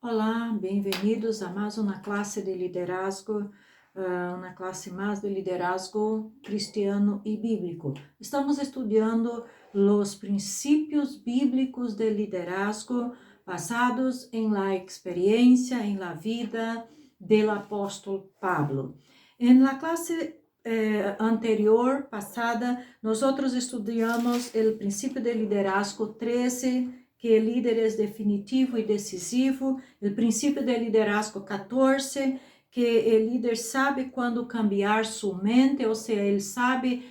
Olá, bem-vindos a mais uma classe de liderazgo, uma classe mais de liderazgo cristiano e bíblico. Estamos estudando os princípios bíblicos de liderazgo basados em la experiencia, en la vida del apóstolo Pablo. En la clase anterior, passada, nós estudamos o princípio de liderazgo 13, que el líder es definitivo y decisivo, el principio de liderazgo 14, que el líder sabe cuándo cambiar su mente, o sea, él sabe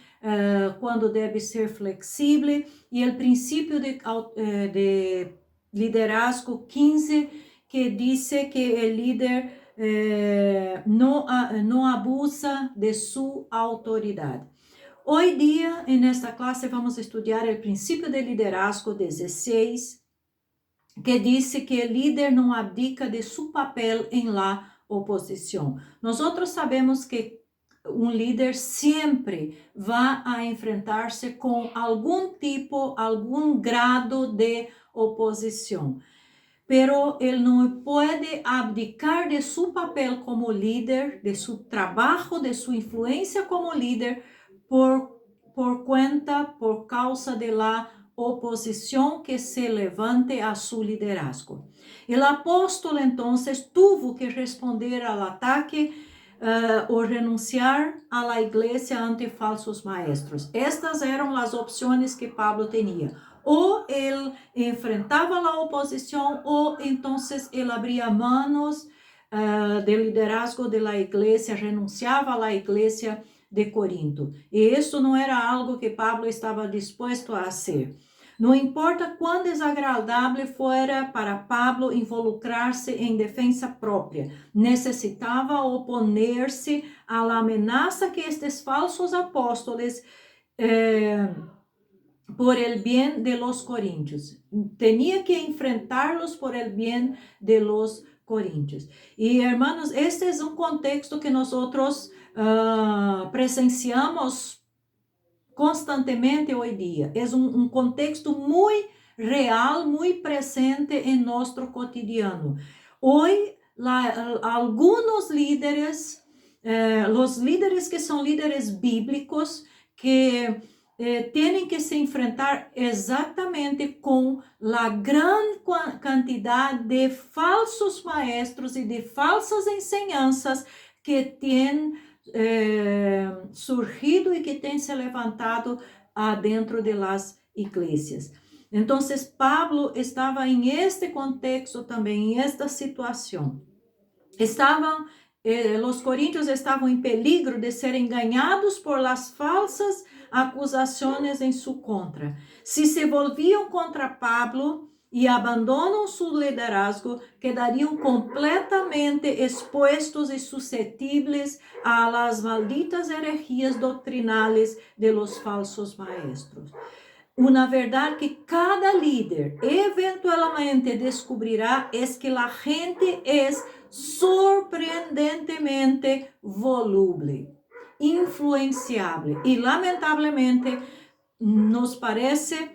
cuándo debe ser flexible, y el principio de liderazgo 15, que dice que el líder no abusa de su autoridad. Hoy día, en esta clase, vamos a estudiar el principio de liderazgo 16, que dice que el líder no abdica de su papel en la oposición. Nosotros sabemos que un líder siempre va a enfrentarse con algún tipo, algún grado de oposición. Pero él no puede abdicar de su papel como líder, de su trabajo, de su influencia como líder, por causa de la oposición que se levante a su liderazgo. El apóstol entonces tuvo que responder al ataque o renunciar a la iglesia ante falsos maestros. Estas eram as opções que Pablo tinha. Ou ele enfrentava a oposição, ou então ele abria manos do liderazgo da igreja, renunciava à igreja de Corinto. E isso não era algo que Pablo estava disposto a fazer. Não importa quão desagradável fora para Pablo involucrar-se em defesa própria, necessitava oponer-se à ameaça que estes falsos apóstolos por el bien de los corintios. Tenía que enfrentarlos por el bien de los corintios. Y hermanos, este es un contexto que nosotros presenciamos constantemente hoy día. Es un contexto muy real, muy presente en nuestro cotidiano. Hoy, algunos líderes, los líderes que son líderes bíblicos, que têm que se enfrentar exatamente com a grande quantidade de falsos maestros e de falsas enseñanças que têm surgido e que têm se levantado dentro de las iglesias. Então, Pablo estava em este contexto também, em esta situação. Os coríntios estavam em peligro de serem engañados por las falsas acusações em sua contra. Se se volviam contra Pablo e abandonam seu liderazgo, quedariam completamente expostos e suscetíveis a las malditas herejías doctrinales de los falsos maestros. Uma verdade que cada líder eventualmente descobrirá é que a gente é surpreendentemente voluble, influenciável, e lamentavelmente nos parece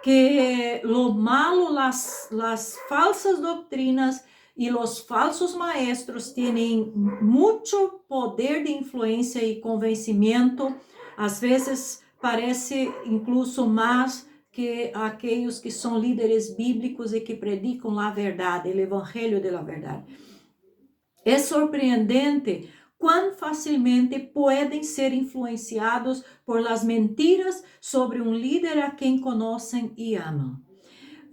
que lo malo, las falsas doutrinas e los falsos maestros têm muito poder de influência e convencimento, às vezes parece incluso mais que aqueles que são líderes bíblicos e que predicam a verdade, o evangelho da verdade. É surpreendente quão facilmente podem ser influenciados por las mentiras sobre um líder a quem conhecem e amam.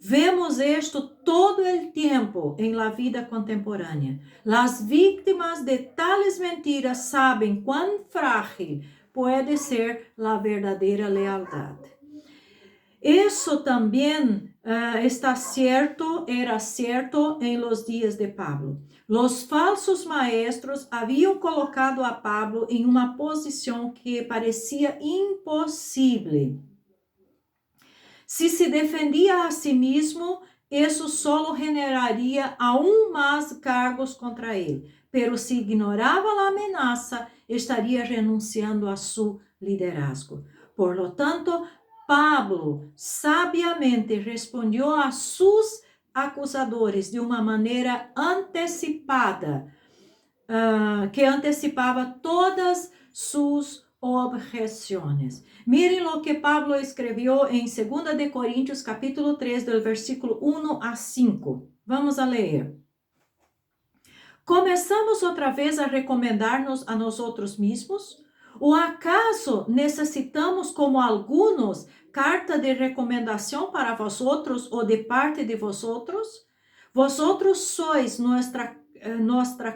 Vemos isto todo o tempo em la vida contemporânea. Las vítimas de tales mentiras sabem quão frágil pode ser a verdadeira lealdade. Isso também era certo em los dias de Pablo. Los falsos maestros haviam colocado a Pablo em uma posição que parecia impossível. Se defendia a si mesmo, isso só generaria aún mais cargos contra ele. Pero se ignorava a ameaça, estaria renunciando a seu liderazgo. Por lo tanto, Pablo sabiamente respondeu a sus acusadores de uma maneira antecipada, que antecipava todas sus objeciones. Miren lo que Pablo escreveu em 2 de Coríntios, capítulo 3, do versículo 1 a 5. Vamos a ler. ¿Começamos outra vez a recomendar-nos a nós outros mesmos? Ou acaso necessitamos, como algunos, carta de recomendação para vosotros ou de parte de vosotros? Vosotros sois nuestra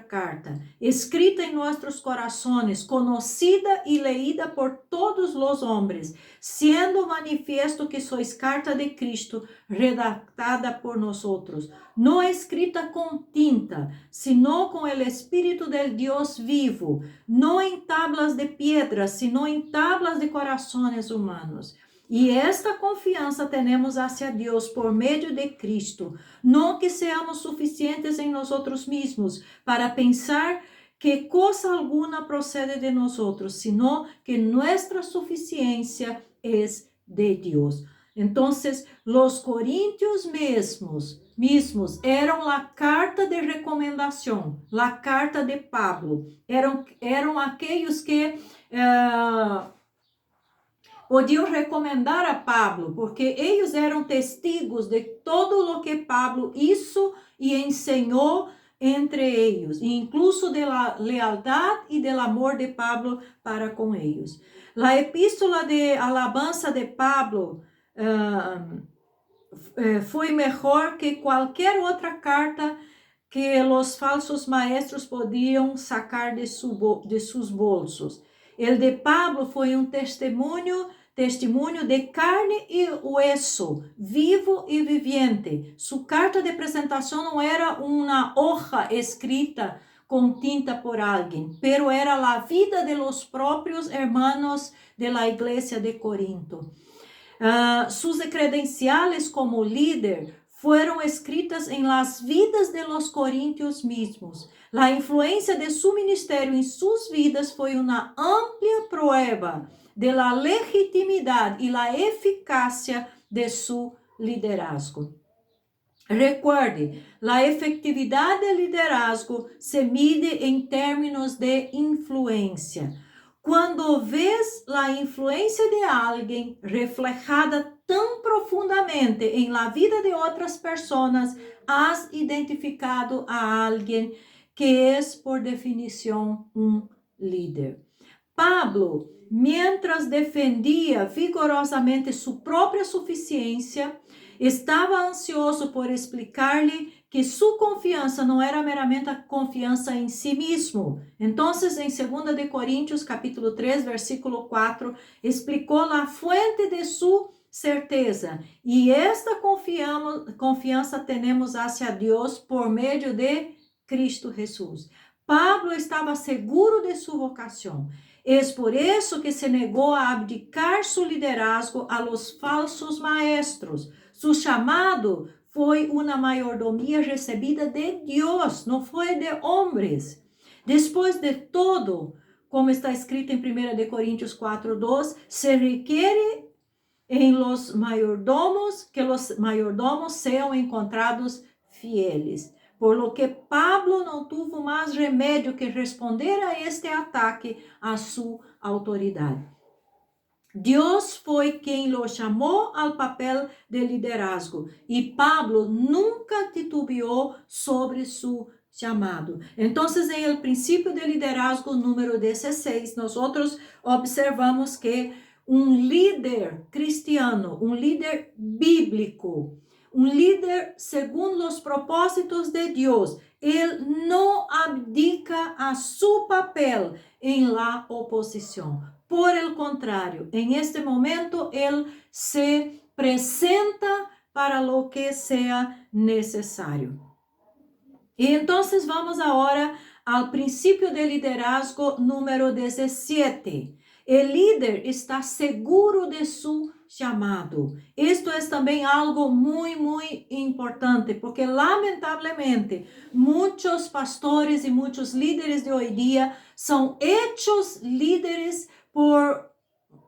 carta, escrita em nossos corações, conhecida e leída por todos os homens, sendo manifiesto que sois carta de Cristo, redactada por nosotros, não escrita com tinta, sino com el Espírito del Dios vivo, não em tablas de piedra, sino em tablas de corações humanos. E esta confiança temos hacia Deus por meio de Cristo, não que seamos suficientes em nós mesmos para pensar que coisa alguma procede de nós, sino que nossa suficiência é de Deus. Então, os coríntios mesmos eram a carta de recomendação, a carta de Pablo, eram aqueles que podiam recomendar a Pablo, porque eles eram testigos de todo o que Pablo hizo e ensinou entre eles, incluso de la lealdade e del amor de Pablo para com eles. A epístola de alabanza de Pablo foi melhor que qualquer outra carta que os falsos maestros podiam sacar de seus bolsos. El de Pablo foi um testemunho de carne e hueso, vivo e viviente. Sua carta de apresentação não era uma hoja escrita com tinta por alguém, pero era a vida de los próprios hermanos de la iglesia de Corinto. Sus credenciales como líder foram escritas em las vidas de los coríntios mismos. A influência de su ministério em suas vidas foi uma ampla prueba de la legitimidade e la eficácia de su liderazgo. Recuerde, a efetividade do liderazgo se mide em termos de influência. Quando vês a influência de alguém reflejada tão profundamente em la vida de outras pessoas, has identificado a alguém que é, por definição, líder. Pablo, mientras defendia vigorosamente sua própria suficiência, estava ansioso por explicar-lhe que sua confiança não era meramente a confiança em si mesmo. Então, em 2 de Coríntios, capítulo 3, versículo 4, explicou a fuente de sua certeza. E esta confiança temos hacia Deus por meio de Cristo Jesus. Pablo estava seguro de sua vocação. É por isso que se negou a abdicar seu liderazgo a los falsos maestros. Su chamado foi uma mayordomia recebida de Deus, não foi de homens. Depois de todo, como está escrito em 1 de Coríntios 4:2, se requer em los mayordomos que los mayordomos sejam encontrados fieles. Por lo que Pablo não tuvo mais remédio que responder a este ataque a sua autoridade. Deus foi quem o chamou ao papel de liderazgo e Pablo nunca titubeou sobre seu chamado. Então, em el princípio de liderazgo número 16, nós observamos que líder cristiano, líder bíblico, líder segundo os propósitos de Deus, ele não abdica a seu papel em la oposição. Por el contrário, em este momento, ele se apresenta para lo que seja necessário. E então, vamos agora ao princípio de liderazgo número 17. O líder está seguro de seu chamado. Isto é também algo muito importante, porque lamentavelmente muitos pastores e muitos líderes de hoje dia são hechos líderes por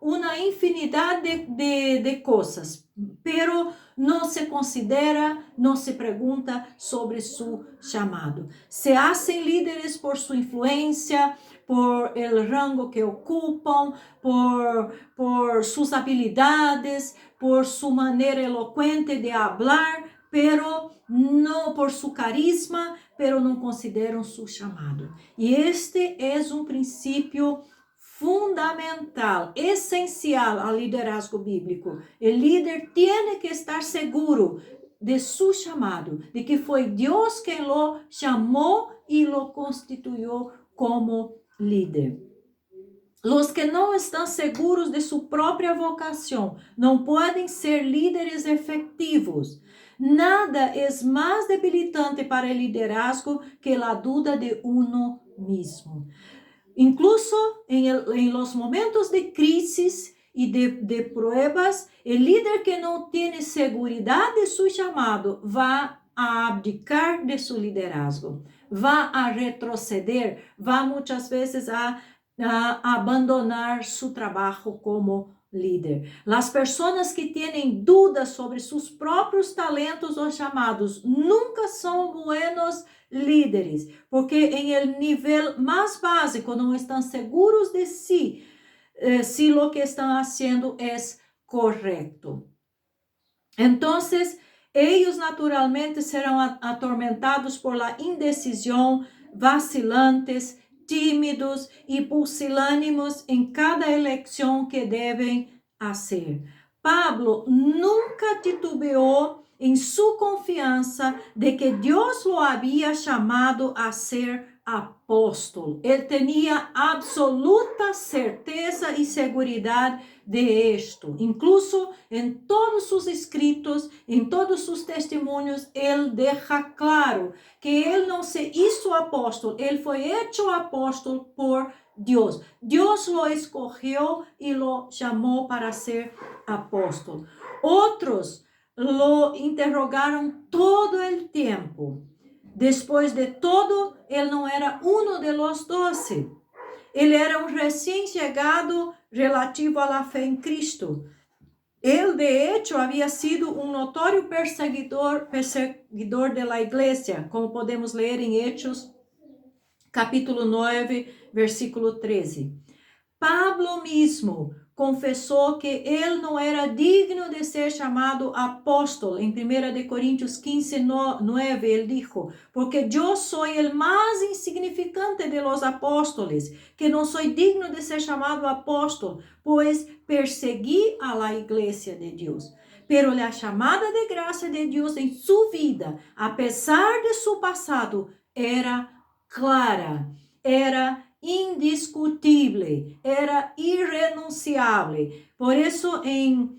uma infinidade de coisas. pero não se considera, não se pergunta sobre su chamado. Se hacen líderes por sua influência, por el rango que ocupam, por suas habilidades, por sua maneira eloquente de hablar, pero não por su carisma, pero não consideram su chamado. E este é um princípio fundamental, essencial ao liderazgo bíblico. O líder tem que estar seguro de su chamado, de que foi Deus quem lo chamou e lo constituiu como líder. Os que não estão seguros de sua própria vocação não podem ser líderes efetivos. Nada é mais debilitante para o liderazgo que a dúvida de uno mismo. Incluso en los momentos de crisis y de pruebas, el líder que no tiene seguridad de su llamado va a abdicar de su liderazgo, va a retroceder, va muchas veces a abandonar su trabajo como líder. Las personas que tienen dudas sobre sus propios talentos o llamados nunca son buenos líderes, porque em el nível mais básico não estão seguros de si, se lo que estão haciendo es correcto. Entonces, ellos naturalmente serão atormentados por la indecisión, vacilantes, tímidos e pusilânimos em cada eleição que devem fazer. Pablo nunca titubeou em sua confiança de que Deus lo havia chamado a ser apóstolo. Ele tinha absoluta certeza e segurança de isto. Incluso em todos os escritos, em todos os testemunhos, ele deixa claro que ele não se hizo apóstolo, ele foi hecho apóstolo por Deus. Deus lo escolheu e lo chamou para ser apóstolo. Outros lo interrogaram todo o tempo. Depois de todo, ele não era um de los 12. Ele era um recém-chegado relativo à fé em Cristo. Ele, de hecho, havia sido um notório perseguidor de la igreja, como podemos ler em Hechos, capítulo 9, versículo 13. Pablo mesmo confessou que ele não era digno de ser chamado apóstolo. Em 1 Coríntios 15, 9, ele dijo, porque eu sou o mais insignificante de los apóstolos, que não sou digno de ser chamado apóstolo, pois persegui a la igreja de Deus. Pero a chamada de graça de Deus em sua vida, a pesar de seu passado, era clara, era indiscutível, era irrenunciável. Por isso, em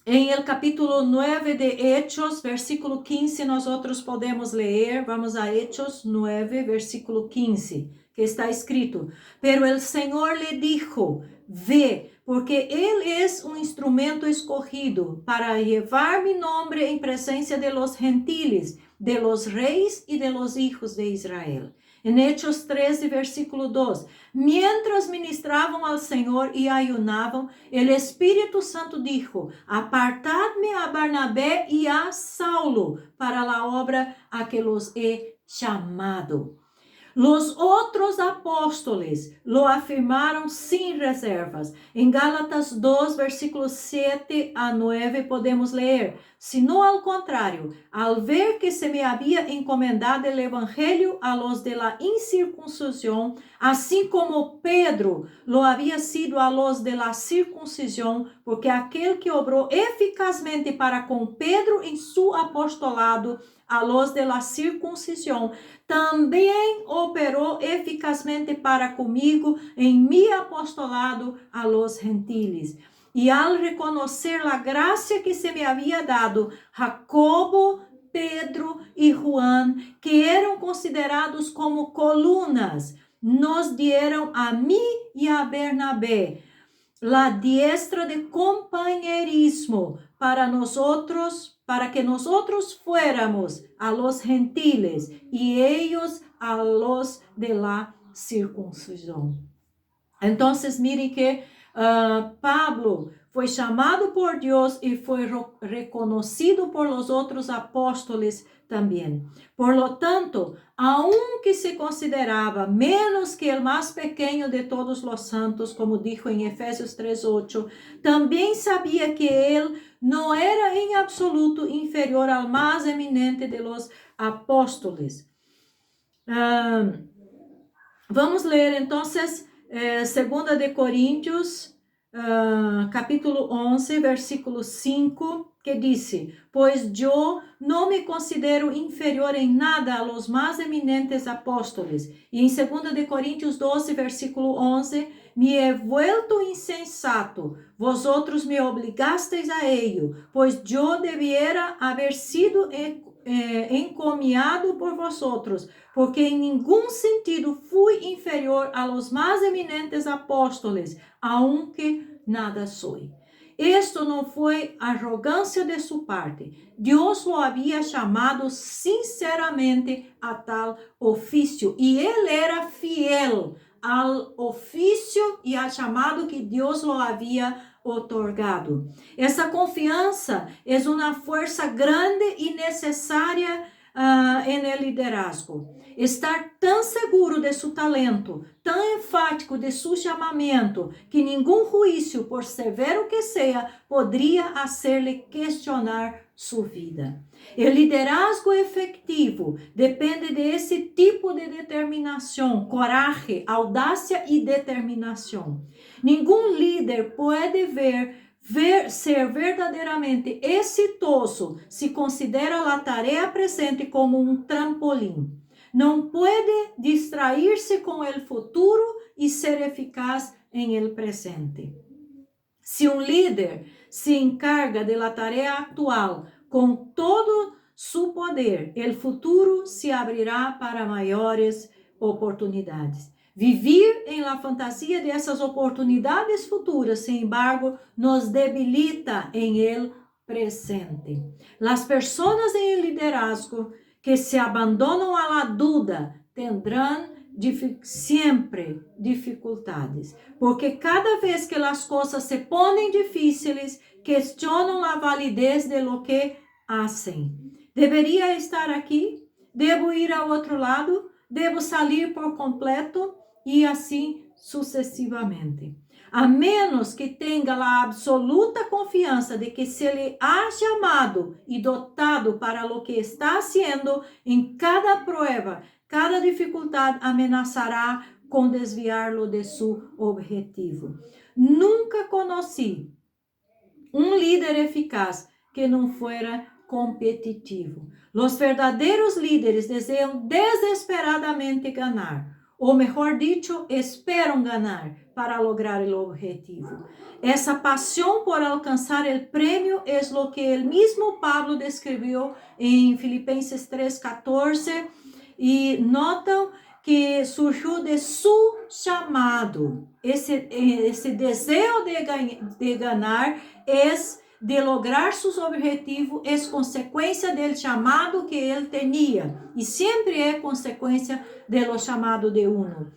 el capítulo 9 de Hechos, versículo 15, nós outros podemos ler, vamos a Hechos 9, versículo 15, que está escrito, pero el Senhor le dijo, ve, porque ele é um instrumento escogido para levar mi nombre em presença de los gentiles, de los reis e de los hijos de Israel. En Hechos 13, versículo 2, mientras ministravam ao Senhor e ayunavam, el Espírito Santo dijo, apartadme a Barnabé e a Saulo para a obra a que los he chamado. Los outros apóstolos lo afirmaram sem reservas. Em Gálatas 2, versículos 7 a 9, podemos ler, sino ao contrário, al ver que se me havia encomendado el evangelho a los de la incircuncisión, assim como Pedro lo havia sido a los de la circuncisión, porque aquele que obrou eficazmente para com Pedro em su apostolado, a los de la circuncisión, também operou eficazmente para comigo em mi apostolado a los gentiles. E al reconocer a graça que se me havia dado, Jacobo, Pedro e Juan, que eram considerados como colunas, nos dieron a mí e a Bernabé la diestra de compañerismo para que nosotros fuéramos a los gentiles y ellos a los de la circuncisión. Entonces, miren que Pablo foi chamado por Dios y fue reconocido por los otros apóstoles también. Por lo tanto, aunque se consideraba menos que el más pequeño de todos los santos, como dijo en Efesios 3:8, también sabía que él no era en absoluto inferior al más eminente de los apóstoles. Vamos ler entonces 2 de Coríntios, capítulo 11, versículo 5, que dice: Pues yo no me considero inferior en nada a los más eminentes apóstoles. Y en 2 de Coríntios 12, versículo 11, me he vuelto insensato, vosotros me obligasteis a ello, pues yo debiera haber sido encomiado por vosotros, porque en ningún sentido fui inferior a los más eminentes apóstoles, aunque nada soy. Esto no fue arrogancia de su parte. Dios lo había llamado sinceramente a tal oficio y él era fiel al oficio y al llamado que Dios lo había otorgado. Essa confiança é uma força grande e necessária en el liderazgo. Estar tão seguro de su talento, tão enfático de su chamamento, que nenhum juízo, por severo que seja, poderia hacerle questionar su vida. O liderazgo efetivo depende de esse tipo de determinação, coragem, audácia e determinação. Nenhum líder pode ser verdadeiramente exitoso se considera a tarefa presente como um trampolim. Não pode distrair-se com o futuro e ser eficaz em el presente. Se um líder se encarga de la tarefa atual com todo su poder, el futuro se abrirá para maiores oportunidades. Vivir em la fantasia dessas oportunidades futuras, sem embargo, nos debilita em el presente. Las personas em liderazgo que se abandonam a la duda tendrán sempre dificuldades, porque cada vez que as coisas se ponem difíceis, questionam a validez de lo que hacen. Deveria estar aqui? Devo ir ao outro lado? Devo sair por completo? E assim sucessivamente. A menos que tenha a absoluta confiança de que se lhe ha chamado e dotado para lo que está haciendo, em cada prueba, cada dificuldade amenazará com desviá-lo de su objetivo. Nunca conheci um líder eficaz que não fuera competitivo. Os verdadeiros líderes desejam desesperadamente ganhar. Ou melhor dicho, esperam ganhar para lograr o objetivo. Essa paixão por alcançar o prêmio é o que o mesmo Pablo descreveu em Filipenses 3:14 e notam que surgiu de su chamado. Esse desejo de ganhar é de lograr seus objetivos, é consequência do chamado que ele tinha e sempre é consequência do chamado de uno.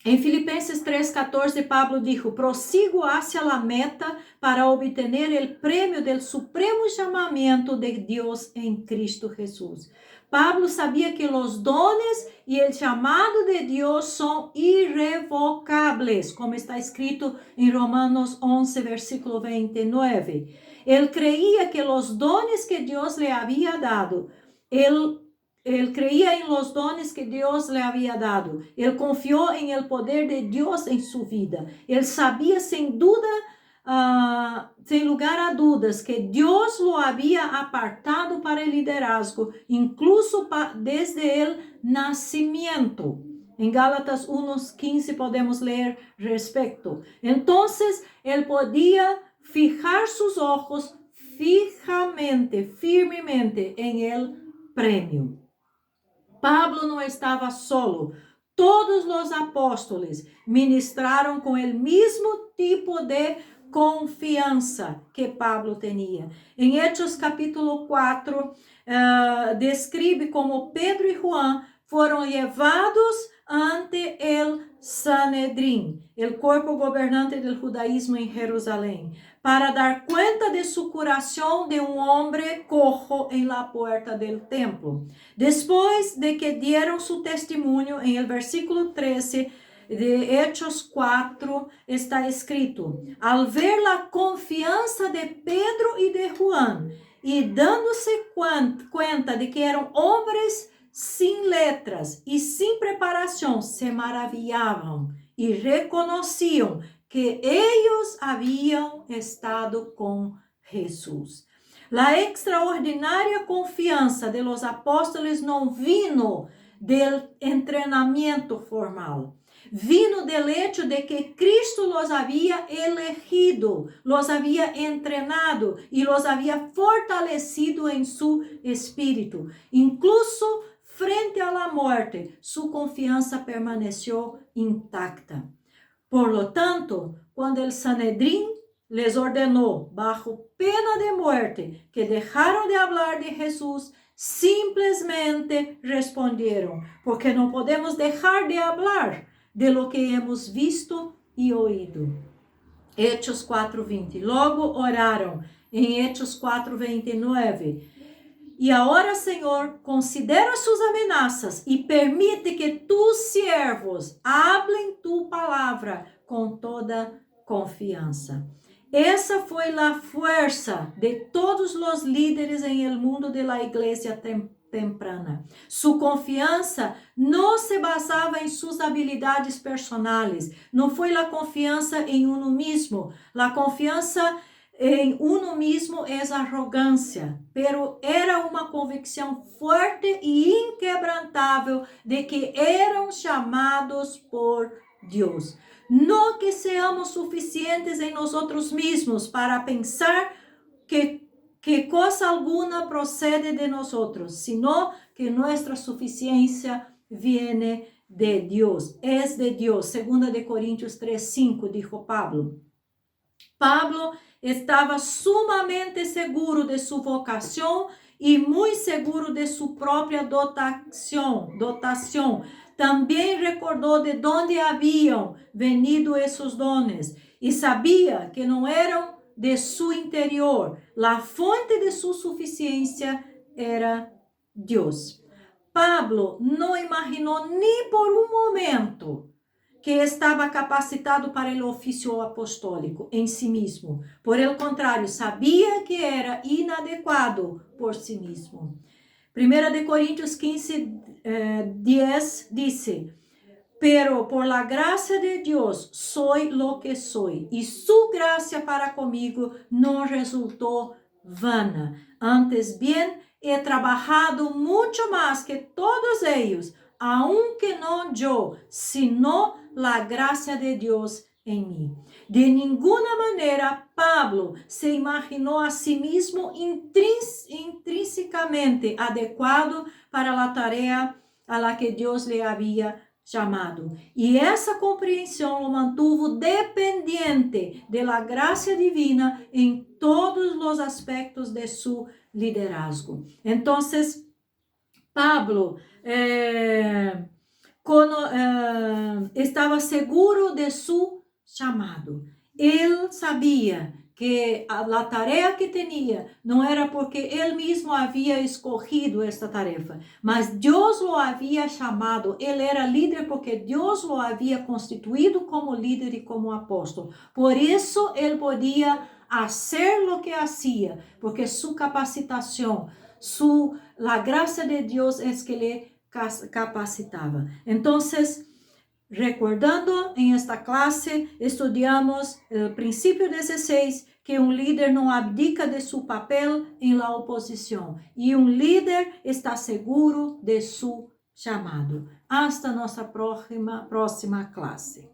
Em Filipenses 3:14, Pablo dijo: prosigo hacia la meta para obtener el premio del supremo chamamento de Deus em Cristo Jesús. Pablo sabia que os dones e o chamado de Deus são irrevocables, como está escrito em Romanos 11, versículo 29. Ele creía que os dones que Deus le havia dado, Ele creía en los dones que Dios le había dado. Él confió en el poder de Dios en su vida. Él sabía sin duda, sem lugar a dudas, que Dios lo había apartado para el liderazgo, incluso desde el nacimiento. En Gálatas 1:15 podemos leer respecto. Entonces, él podía fijar sus ojos fijamente, firmemente en el premio. Pablo não estava solo. Todos os apóstolos ministraram com o mesmo tipo de confiança que Pablo tinha. Em Hechos capítulo 4, descreve como Pedro e Juan foram levados ante el Sanedrín, el cuerpo gobernante del judaísmo en Jerusalén, para dar cuenta de su curación de un hombre cojo en la puerta del templo. Después de que dieron su testimonio, en el versículo 13 de Hechos 4 está escrito: al ver la confianza de Pedro y de Juan, y dándose cuenta de que eran hombres sin letras y sin preparación, se maravillaban y reconocían que ellos habían estado con Jesús. La extraordinaria confianza de los apóstoles no vino del entrenamiento formal, vino del hecho de que Cristo los había elegido, los había entrenado y los había fortalecido en su espíritu. Incluso frente a la muerte, su confianza permaneció intacta. Por lo tanto, cuando el Sanedrín les ordenó, bajo pena de muerte, que dejaron de hablar de Jesús, simplesmente respondieron, porque no podemos dejar de hablar de lo que hemos visto y oído. Hechos 4:20. Logo oraram em Hechos 4:29. E agora, Senhor, considera suas ameaças e permite que tus siervos hablem tu palavra com toda confiança. Essa foi a força de todos os líderes em el mundo de la igreja temprana. Su confiança não se basava em suas habilidades personais, não foi a confiança em uno mismo. A confiança em uno mismo é arrogância, pero era uma convicção forte e inquebrantável de que eram chamados por Deus. Não que seamos suficientes em nós mesmos para pensar que coisa alguna procede de nós, sino que nossa suficiência viene de Deus, é de Deus. 2 de Coríntios 3:5, dijo Pablo. Pablo estava sumamente seguro de sua vocação e muito seguro de sua própria dotação. Também recordou de onde haviam venido esses dones e sabia que não eram de seu interior. A fonte de sua suficiência era Deus. Pablo não imaginou nem por um momento que estava capacitado para o ofício apostólico em si mesmo. Por el contrário, sabia que era inadequado por si mesmo. 1 de Coríntios 15:10 dice: pero por la gracia de Dios soy lo que soy, y su gracia para conmigo no resultó vana. Antes bien, he trabajado mucho más que todos ellos, aunque no yo, sino la gracia de Dios en mí. De ninguna manera Pablo se imaginó a sí mismo intrínsecamente adecuado para la tarea a la que Dios le había chamado. E essa compreensão o mantuvo dependiente de la gracia divina em todos os aspectos de su liderazgo. Entonces, Pablo estava seguro de su chamado. Ele sabia que a tarefa que tinha não era porque ele mesmo havia escolhido esta tarefa, mas Deus o havia chamado. Ele era líder porque Deus o havia constituído como líder e como apóstolo. Por isso ele podia fazer o que fazia, porque sua capacitação, a graça de Deus é que lhe capacitava. Então, recordando, em esta classe, estudamos o princípio 16, que um líder não abdica de seu papel em la oposição. E um líder está seguro de seu chamado. Hasta nossa próxima classe.